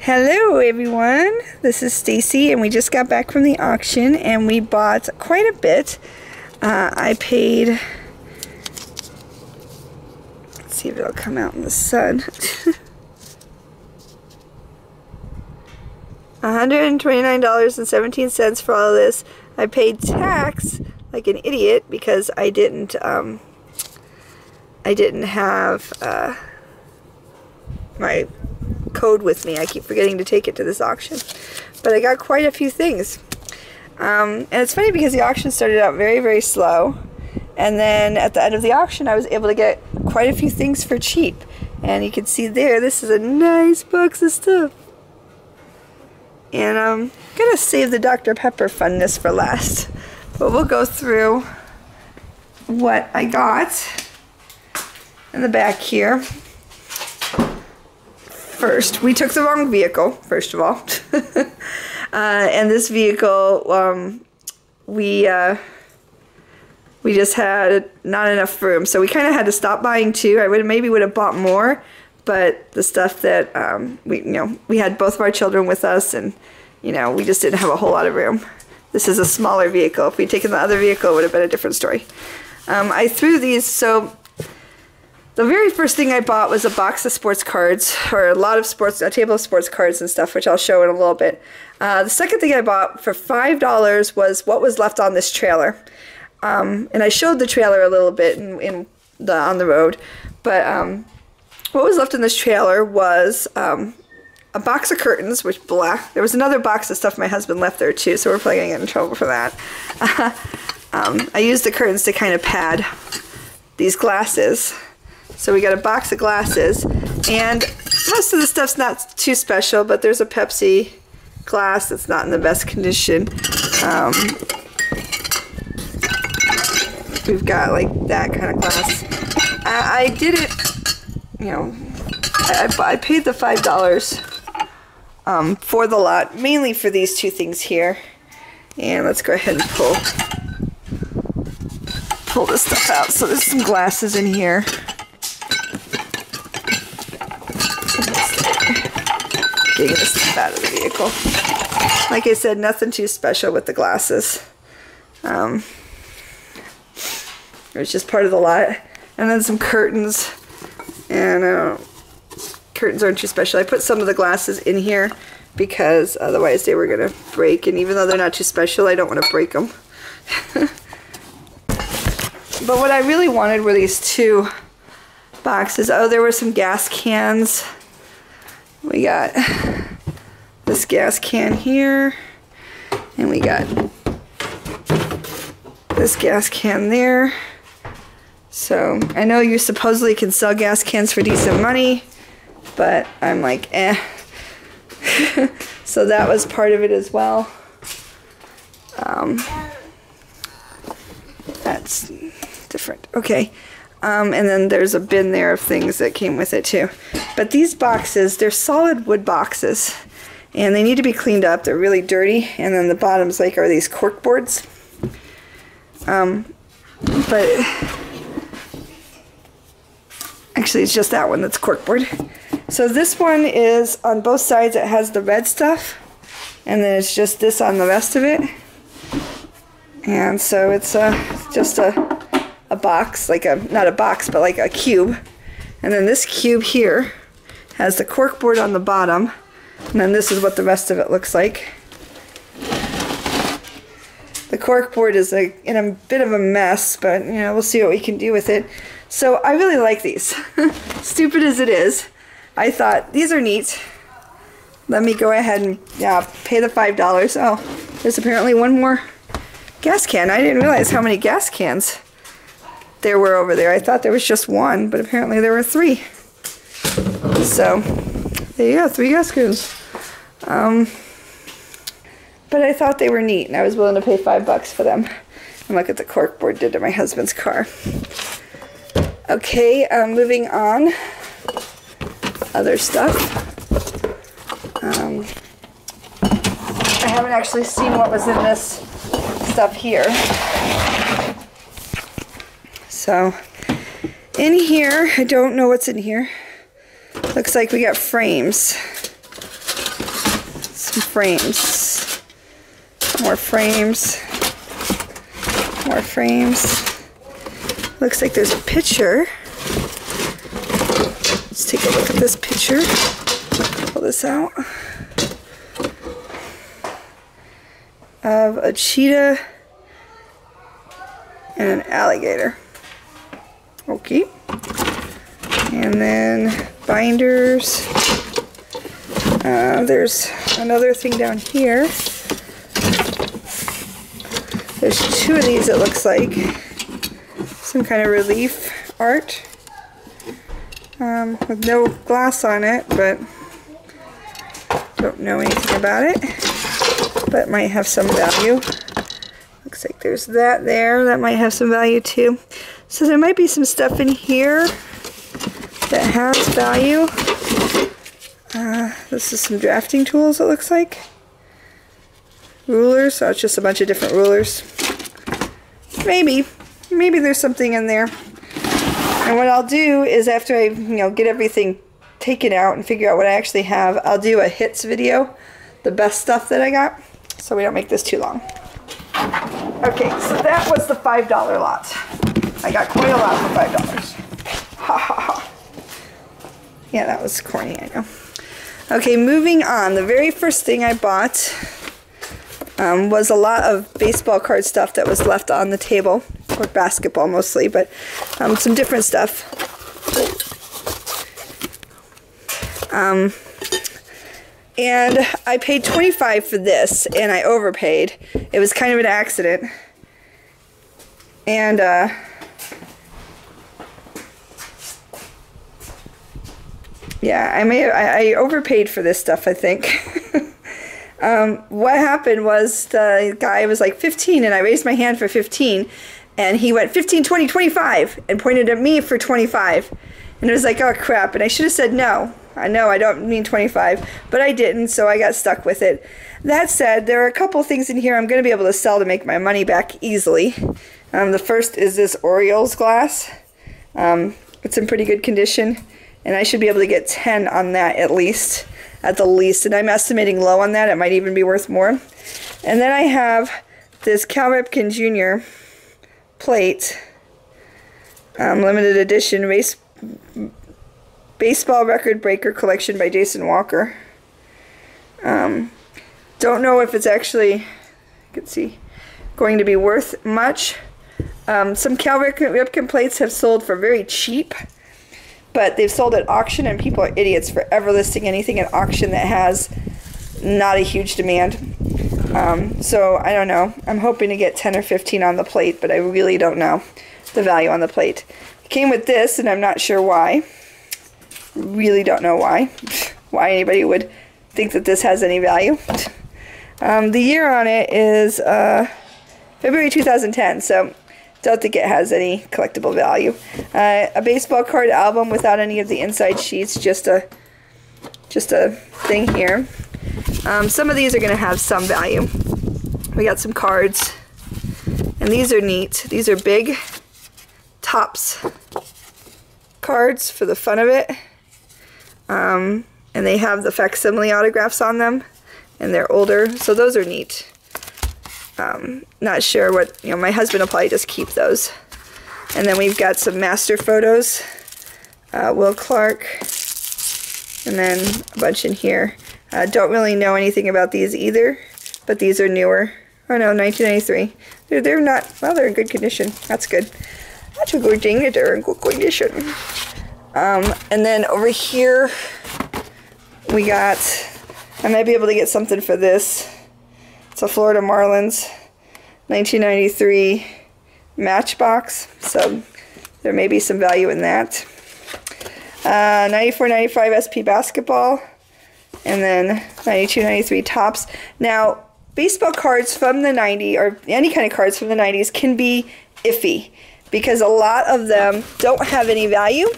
Hello everyone, this is Stacy and we just got back from the auction and we bought quite a bit. I paid, let's see if it'll come out in the sun, $129.17 for all of this. I paid tax like an idiot because I didn't have my code with me. I keep forgetting to take it to this auction, but I got quite a few things. And it's funny because the auction started out very slow, and then at the end of the auction I was able to get quite a few things for cheap. And you can see there, this is a nice box of stuff. And I'm gonna save the Dr. Pepper funness for last, but we'll go through what I got in the back here. First, we took the wrong vehicle, first of all. And this vehicle, we just had not enough room, so we kind of had to stop buying two. I maybe would have bought more, but the stuff that we had both of our children with us, and we just didn't have a whole lot of room. This is a smaller vehicle. If we'd taken the other vehicle, it would have been a different story. I threw these, so the very first thing I bought was a box of sports cards, or a table of sports cards and stuff, which I'll show in a little bit. The second thing I bought for $5 was what was left on this trailer. And I showed the trailer a little bit on the road, but what was left in this trailer was a box of curtains, which there was another box of stuff my husband left there too, so we're probably gonna get in trouble for that. I used the curtains to kind of pad these glasses. So we got a box of glasses, and most of the stuff's not too special, but there's a Pepsi glass that's not in the best condition. We've got like that kind of glass. I did it, I paid the $5 for the lot, mainly for these two things here. And let's go ahead and pull this stuff out. So there's some glasses in here. Getting this stuff out of the vehicle. Like I said, nothing too special with the glasses. It was just part of the lot. And then some curtains. And curtains aren't too special. I put some of the glasses in here because otherwise they were going to break. And even though they're not too special, I don't want to break them. But what I really wanted were these two boxes. Oh, there were some gas cans. We got this gas can here, and we got this gas can there. So I know you supposedly can sell gas cans for decent money, but I'm like, eh. So that was part of it as well. That's different. Okay. And then there's a bin there of things that came with it too. But these boxes, they're solid wood boxes, and they need to be cleaned up. They're really dirty, and then the bottoms are these cork boards. But actually it's just that one that's cork board. So this one is on both sides. It has the red stuff, and then it's just this on the rest of it. And so it's just a box, not a box, but like a cube. And then this cube here has the cork board on the bottom, and then this is what the rest of it looks like. The cork board is in a bit of a mess, but we'll see what we can do with it. So I really like these. Stupid as it is, I thought these are neat. Let me go ahead and pay the $5. Oh, there's apparently one more gas can. I didn't realize how many gas cans there were over there. I thought there was just one, but apparently there were three. So there you go, 3 gas cans. But I thought they were neat, and I was willing to pay $5 for them. And look at the corkboard did to my husband's car. Okay, moving on. Other stuff. I haven't actually seen what was in this stuff here. So in here, I don't know what's in here. Looks like we got frames. some frames. More frames. More frames. Looks like there's a picture. Let's take a look at this picture. Pull this out. Of a cheetah and an alligator. Okay. And then binders. There's another thing down here. There's two of these, it looks like. Some kind of relief art. With no glass on it, but don't know anything about it. But it might have some value. Looks like there's that there. That might have some value too. So there might be some stuff in here that has value. This is some drafting tools, it looks like. Rulers, so it's just a bunch of different rulers. Maybe there's something in there. And what I'll do is after I, get everything taken out and figure out what I actually have, I'll do a hits video, the best stuff that I got, so we don't make this too long. Okay, so that was the $5 lot. I got quite a lot for $5. Ha ha ha. Yeah, that was corny, I know. Okay, moving on. The very first thing I bought was a lot of baseball card stuff that was left on the table, or basketball mostly, but some different stuff. And I paid $25 for this, and I overpaid. It was kind of an accident. And yeah, I overpaid for this stuff, I think. What happened was the guy was like 15, and I raised my hand for 15, and he went 15, 20, 25, and pointed at me for 25. And it was like, oh crap, and I should have said no. I know I don't mean 25, but I didn't, so I got stuck with it. That said, there are a couple things in here I'm going to be able to sell to make my money back easily. The first is this Orioles glass. It's in pretty good condition, and I should be able to get 10 on that at least, at the least, and I'm estimating low on that. It might even be worth more. And then I have this Cal Ripken Jr. plate, limited edition baseball record breaker collection by Jason Walker. Don't know if it's actually, you can see, going to be worth much. Some Cal Ripken plates have sold for very cheap, but they've sold at auction, and people are idiots for ever listing anything at auction that has not a huge demand. So I don't know. I'm hoping to get 10 or 15 on the plate, but I really don't know the value on the plate. It came with this, and I'm not sure why. Really don't know why anybody would think that this has any value. The year on it is February 2010, so don't think it has any collectible value. A baseball card album without any of the inside sheets, just a thing here. Some of these are going to have some value. We got some cards, and these are neat. These are big Topps cards for the fun of it. And they have the facsimile autographs on them, and they're older, so those are neat. Not sure what, my husband will probably just keep those. And then we've got some master photos, Will Clark, and then a bunch in here. Don't really know anything about these either, but these are newer. Oh no, 1993. They're not, well, they're in good condition. That's good. That's a good thing that they're in good condition. And then over here, we got, I might be able to get something for this. It's a Florida Marlins 1993 Matchbox, so there may be some value in that. 94-95 SP Basketball, and then 92-93 Topps. Now, baseball cards from the 90s, or any kind of cards from the 90s, can be iffy, because a lot of them don't have any value,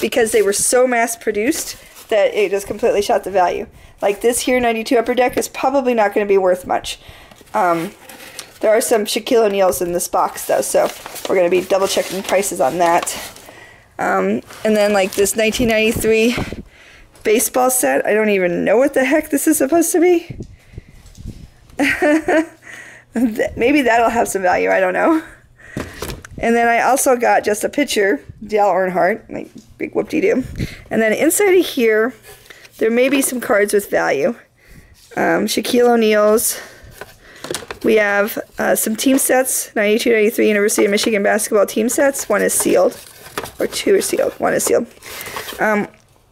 because they were so mass-produced that it just completely shot the value. Like this here, 92 Upper Deck, is probably not going to be worth much. There are some Shaquille O'Neals in this box, though, so we're going to be double-checking prices on that. And then, like, this 1993 baseball set. I don't even know what the heck this is supposed to be. Maybe that'll have some value, I don't know. And then I also got just a picture, Dale Earnhardt, like big whoop-de-doo. And then inside of here, there may be some cards with value. Shaquille O'Neal's. We have some team sets, 92-93 University of Michigan basketball team sets. One is sealed, or two are sealed. One is sealed.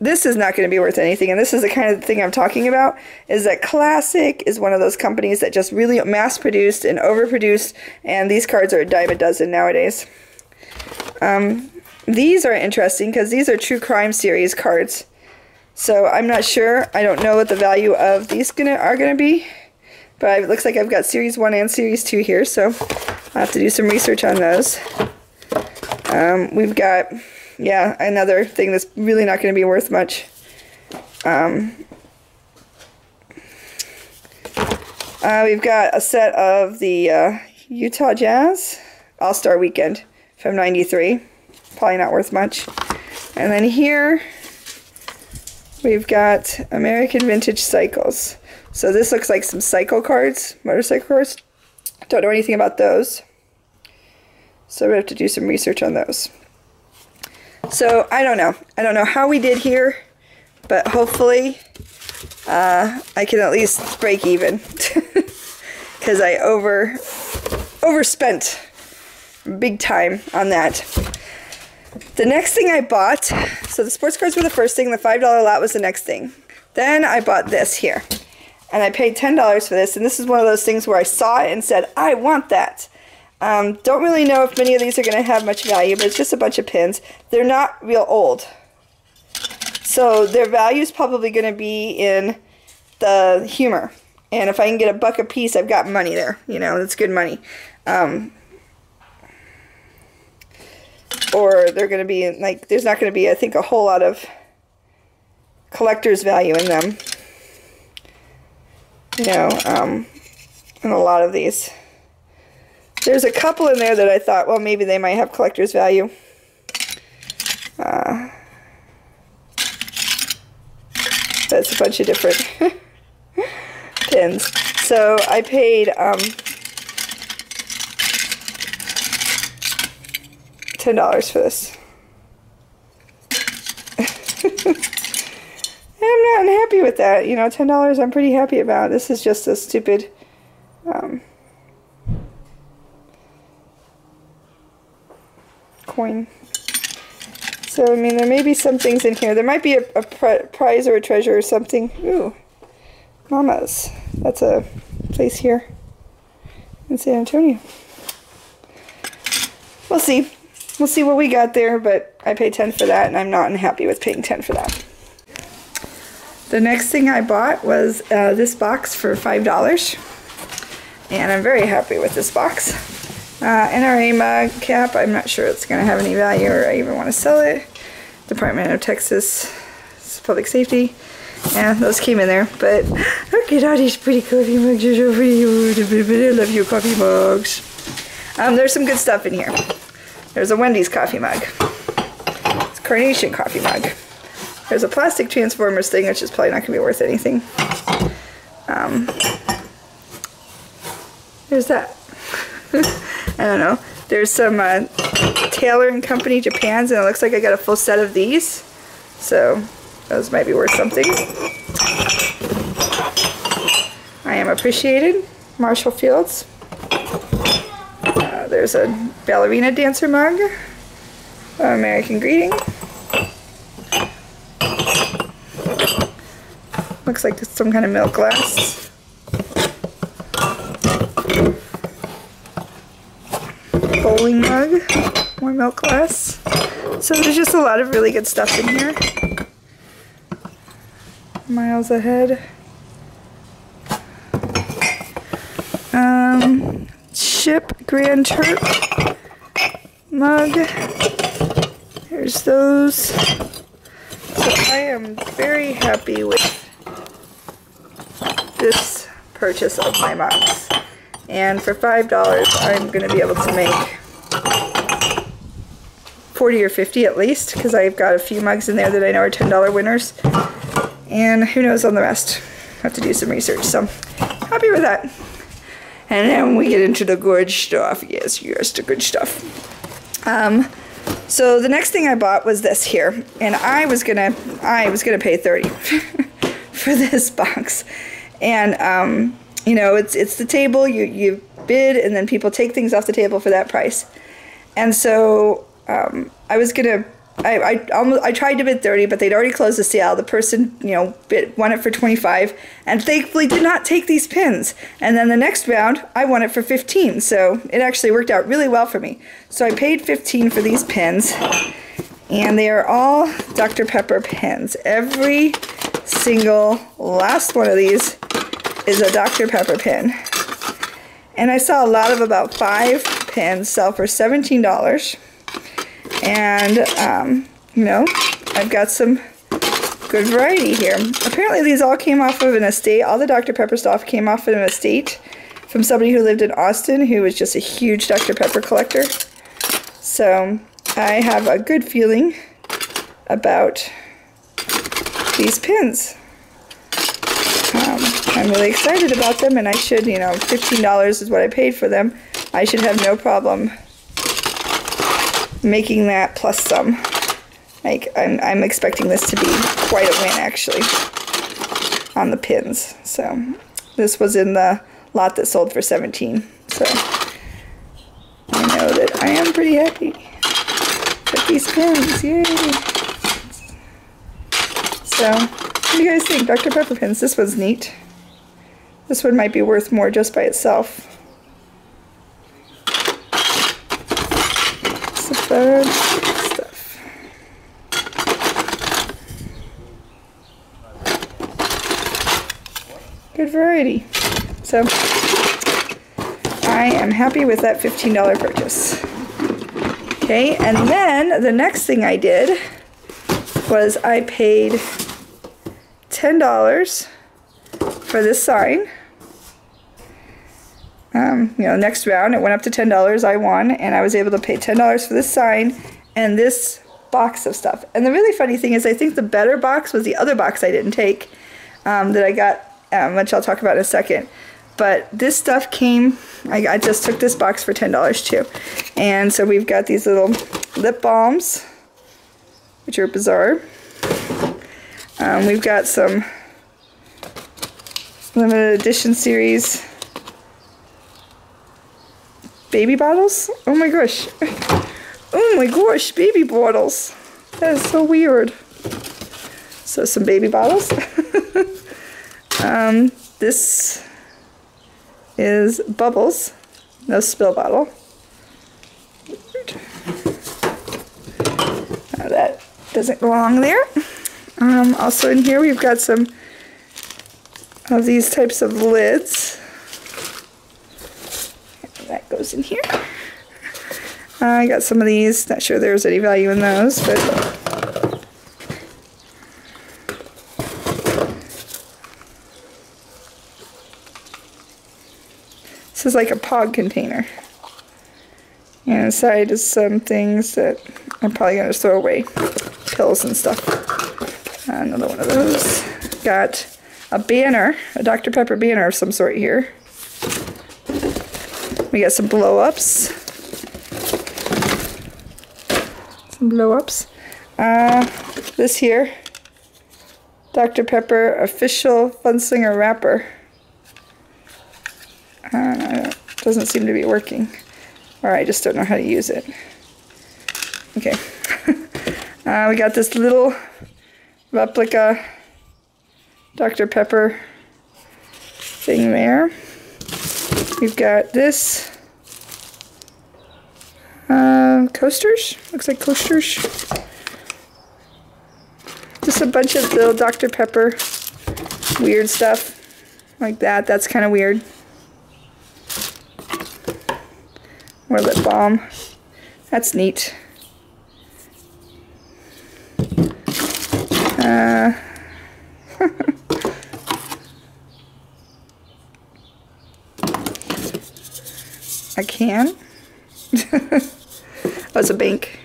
This is not going to be worth anything, and this is the kind of thing I'm talking about, is that Classic is one of those companies that just really mass-produced and overproduced, and these cards are a dime a dozen nowadays. These are interesting because these are True Crime Series cards. So I'm not sure. I don't know what the value of these are going to be. But it looks like I've got Series 1 and Series 2 here, so I'll have to do some research on those. We've got, yeah, another thing that's really not going to be worth much. We've got a set of the Utah Jazz All-Star Weekend from '93. Probably not worth much. And then here, we've got American Vintage Cycles. So this looks like some cycle cards, motorcycle cards. Don't know anything about those. So we have to do some research on those. So I don't know. I don't know how we did here, but hopefully I can at least break even. Because I overspent big time on that. The next thing I bought, so the sports cards were the first thing, the $5 lot was the next thing. Then I bought this here. And I paid $10 for this, and this is one of those things where I saw it and said, I want that. Don't really know if many of these are going to have much value, but it's just a bunch of pins. They're not real old. So their value is probably going to be in the humor. And if I can get $1 a piece, I've got money there. You know, that's good money. Or they're going to be, like, there's not going to be, I think, a whole lot of collector's value in them. You know, in a lot of these. There's a couple in there that I thought, well, maybe they might have collector's value. That's a bunch of different pins. So I paid $10 for this. I'm not unhappy with that. You know, $10 I'm pretty happy about. This is just a stupid coin. So, I mean, there may be some things in here. There might be a prize or a treasure or something. Ooh, Mama's. That's a place here in San Antonio. We'll see. We'll see what we got there, but I paid $10 for that, and I'm not unhappy with paying $10 for that. The next thing I bought was this box for $5, and I'm very happy with this box. NRA mug cap, I'm not sure it's going to have any value or I even want to sell it. Department of Texas Public Safety. Yeah, those came in there, but look at all these pretty coffee mugs. You're so pretty. I love your coffee mugs. There's some good stuff in here. There's a Wendy's coffee mug. It's a Carnation coffee mug. There's a plastic Transformers thing, which is probably not going to be worth anything. There's that. I don't know. There's some Taylor & Company Japans, and it looks like I got a full set of these. So those might be worth something. I am appreciated. Marshall Fields. There's a ballerina dancer mug. American Greeting. Looks like it's some kind of milk glass. Bowling mug. More milk glass. So there's just a lot of really good stuff in here. Miles Ahead. Ship Grand Turk mug. There's those. So I am very happy with this purchase of my mugs. And for $5, I'm going to be able to make 40 or 50 at least, because I've got a few mugs in there that I know are $10 winners. And who knows on the rest. Have to do some research. So happy with that. And then we get into the good stuff. Yes, yes, the good stuff. So the next thing I bought was this here, and I was gonna pay $30 for this box. And you know, it's the table, you bid, and then people take things off the table for that price. And so I tried to bid 30, but they'd already closed the sale. The person, you know, won it for 25, and thankfully did not take these pins. And then the next round, I won it for 15, so it actually worked out really well for me. So I paid 15 for these pins, and they are all Dr. Pepper pins. Every single last one of these is a Dr. Pepper pin. And I saw a lot of about 5 pins sell for $17. And, you know, I've got some good variety here. Apparently these all came off of an estate. All the Dr. Pepper stuff came off of an estate from somebody who lived in Austin who was just a huge Dr. Pepper collector. So I have a good feeling about these pins. I'm really excited about them, and I should, you know, $15 is what I paid for them. I should have no problem making that plus some. Like, I'm expecting this to be quite a win, actually, on the pins. So this was in the lot that sold for 17. So I know that I am pretty happy with these pins. Yay! So what do you guys think? Dr. Pepper pins. This one's neat. This one might be worth more just by itself. It's the fun stuff. Good variety. So I am happy with that $15 purchase. Okay, and then the next thing I did was I paid $10 for this sign. You know, next round it went up to $10. I won, and I was able to pay $10 for this sign and this box of stuff. And the really funny thing is, I think the better box was the other box I didn't take that I got, which I'll talk about in a second. But this stuff came, I just took this box for $10 too. And so we've got these little lip balms, which are bizarre. We've got some limited edition series baby bottles. Oh my gosh. Oh my gosh, baby bottles. That is so weird. So some baby bottles. This is Bubbles. No spill bottle. Now that doesn't belong there. Also in here we've got some of these types of lids. That goes in here. I got some of these. Not sure there's any value in those, but this is like a POG container. And inside is some things that I'm probably going to throw away. Pills and stuff. Another one of those. Got a banner, a Dr. Pepper banner of some sort here. We got some blow-ups. Some blow-ups. This here, Dr. Pepper official Funslinger wrapper. Doesn't seem to be working. Or I just don't know how to use it. Okay. We got this little replica Dr. Pepper thing there. We've got this coasters. Looks like coasters. Just a bunch of little Dr. Pepper weird stuff like that. That's kind of weird. More lip balm. That's neat. A can. Oh, it's a bank.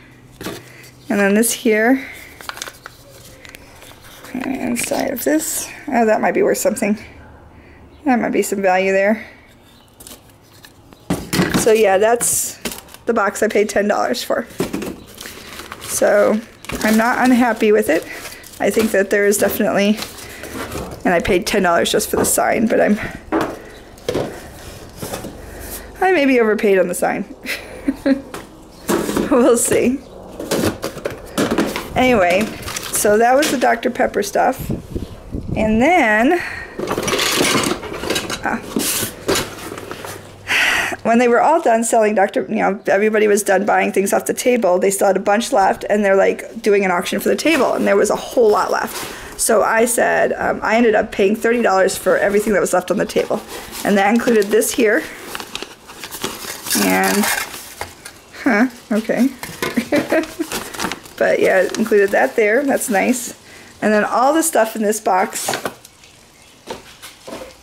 And then this here. And inside of this. Oh, that might be worth something. That might be some value there. So yeah, that's the box I paid $10 for. So I'm not unhappy with it. I think that there is definitely, and I paid $10 just for the sign, but I maybe overpaid on the sign. We'll see. Anyway, so that was the Dr. Pepper stuff. And then, when they were all done selling everybody was done buying things off the table, they still had a bunch left, and they're like doing an auction for the table, and there was a whole lot left. So I said, I ended up paying $30 for everything that was left on the table. And that included this here. And, okay. But yeah, it included that there. That's nice. And then all the stuff in this box.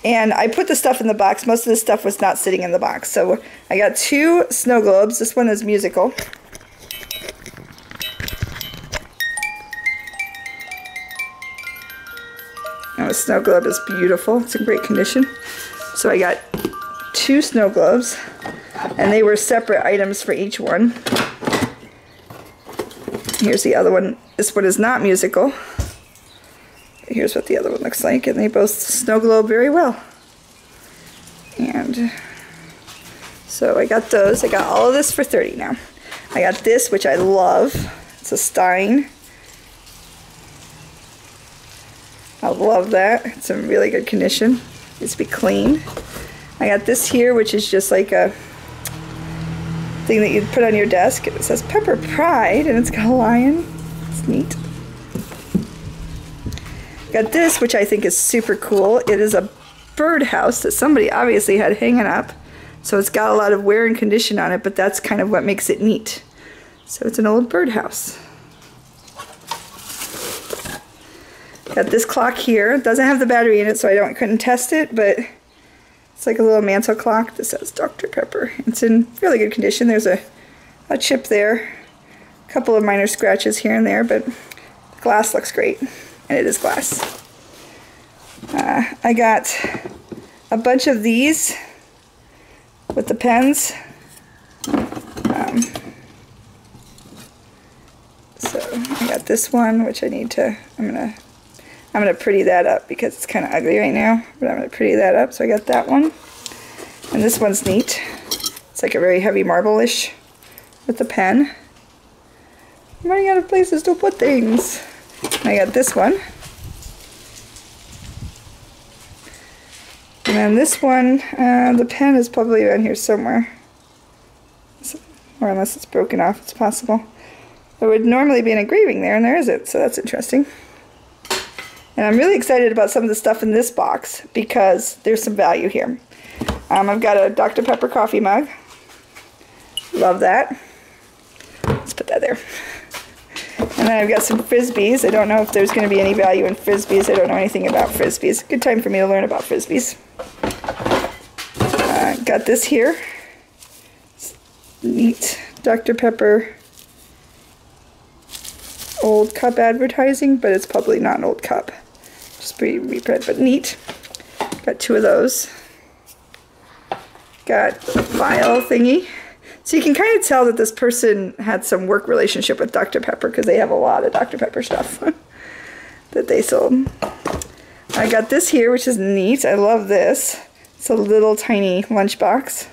And I put the stuff in the box. Most of the stuff was not sitting in the box. So I got 2 snow globes. This one is musical. And the snow globe is beautiful. It's in great condition. So I got 2 snow globes. And they were separate items for each one. Here's the other one. This one is not musical. Here's what the other one looks like, and they both snow globe very well. And so I got those. I got all of this for $30 now. I got this, which I love. It's a Stein. I love that. It's in really good condition. Needs to be cleaned. I got this here, which is just like a thing that you put on your desk. It says Pepper Pride, and it's got a lion. It's neat. Got this, which I think is super cool. It is a birdhouse that somebody obviously had hanging up. So it's got a lot of wear and condition on it, but that's kind of what makes it neat. So it's an old birdhouse. Got this clock here. It doesn't have the battery in it, so I couldn't test it, but it's like a little mantle clock that says Dr. Pepper. It's in really good condition. There's a chip there. A couple of minor scratches here and there, but the glass looks great. And it is glass. I got a bunch of these with the pens. So I got this one, which I need to, I'm gonna pretty that up because it's kind of ugly right now, but I'm gonna pretty that up. So I got that one. And this one's neat. It's like a very heavy marble-ish with the pen. I'm running out of places to put things. I got this one. And then this one, the pen is probably around here somewhere. Or unless it's broken off, it's possible. There would normally be an engraving there, and there isn't, so that's interesting. And I'm really excited about some of the stuff in this box because there's some value here. I've got a Dr. Pepper coffee mug. Love that. Let's put that there. And then I've got some Frisbees. I don't know if there's going to be any value in Frisbees. I don't know anything about Frisbees. Good time for me to learn about Frisbees. Got this here. It's neat. Dr. Pepper old cup advertising, but it's probably not an old cup. Just reprint, but neat. Got 2 of those. Got a file thingy. So you can kind of tell that this person had some work relationship with Dr. Pepper because they have a lot of Dr. Pepper stuff that they sold. I got this here, which is neat. I love this. It's a little tiny lunchbox.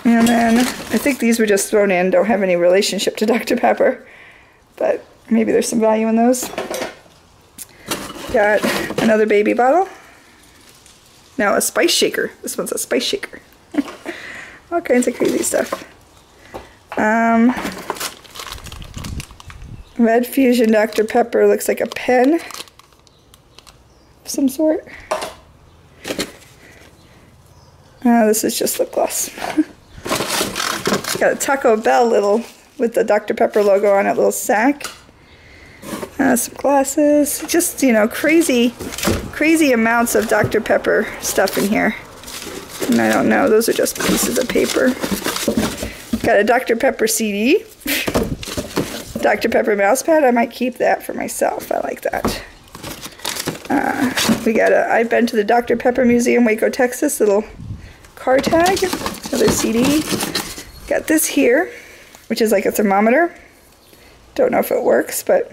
And then I think these were just thrown in, don't have any relationship to Dr. Pepper, but maybe there's some value in those. Got another baby bottle. Now a spice shaker. This one's a spice shaker. All kinds of crazy stuff. Red Fusion Dr. Pepper looks like a pen of some sort. This is just lip gloss. Got a Taco Bell little with the Dr. Pepper logo on it, little sack. Some glasses. Just, you know, crazy amounts of Dr. Pepper stuff in here. And I don't know, those are just pieces of paper. Got a Dr. Pepper CD. Dr. Pepper mouse pad. I might keep that for myself. I like that. I've been to the Dr. Pepper Museum, Waco, Texas, little car tag, another CD. Got this here, which is like a thermometer. Don't know if it works, but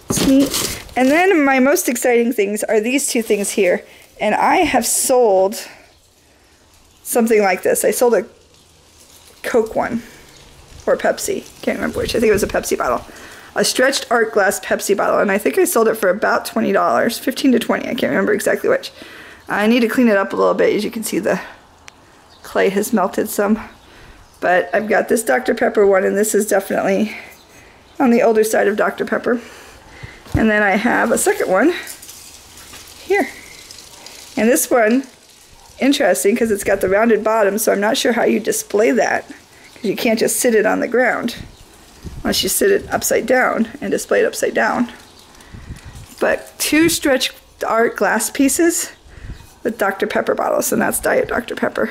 it's neat. And then my most exciting things are these two things here. And I have sold something like this. I sold a Coke one, or Pepsi, can't remember which. I think it was a Pepsi bottle. A stretched art glass Pepsi bottle, and I think I sold it for about $20, 15 to 20, I can't remember exactly which. I need to clean it up a little bit. As you can see, the clay has melted some. But I've got this Dr. Pepper one, and this is definitely on the older side of Dr. Pepper. And then I have a second one here. And this one, interesting, because it's got the rounded bottom, so I'm not sure how you display that, because you can't just sit it on the ground unless you sit it upside down and display it upside down. But two stretched art glass pieces with Dr. Pepper bottles, and that's Diet Dr. Pepper.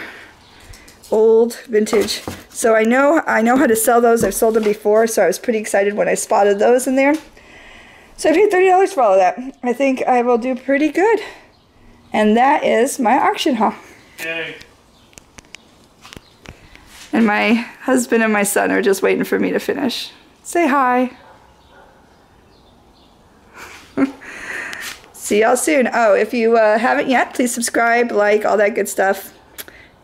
Old, vintage. So I know how to sell those. I've sold them before, so I was pretty excited when I spotted those in there. So I paid $30 for all of that. I think I will do pretty good. And that is my auction haul. Yay. And my husband and my son are just waiting for me to finish. Say hi. See y'all soon. Oh, if you haven't yet, please subscribe, like, all that good stuff.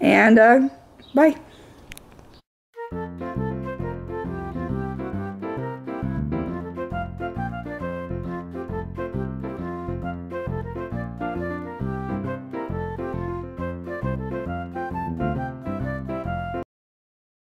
And bye.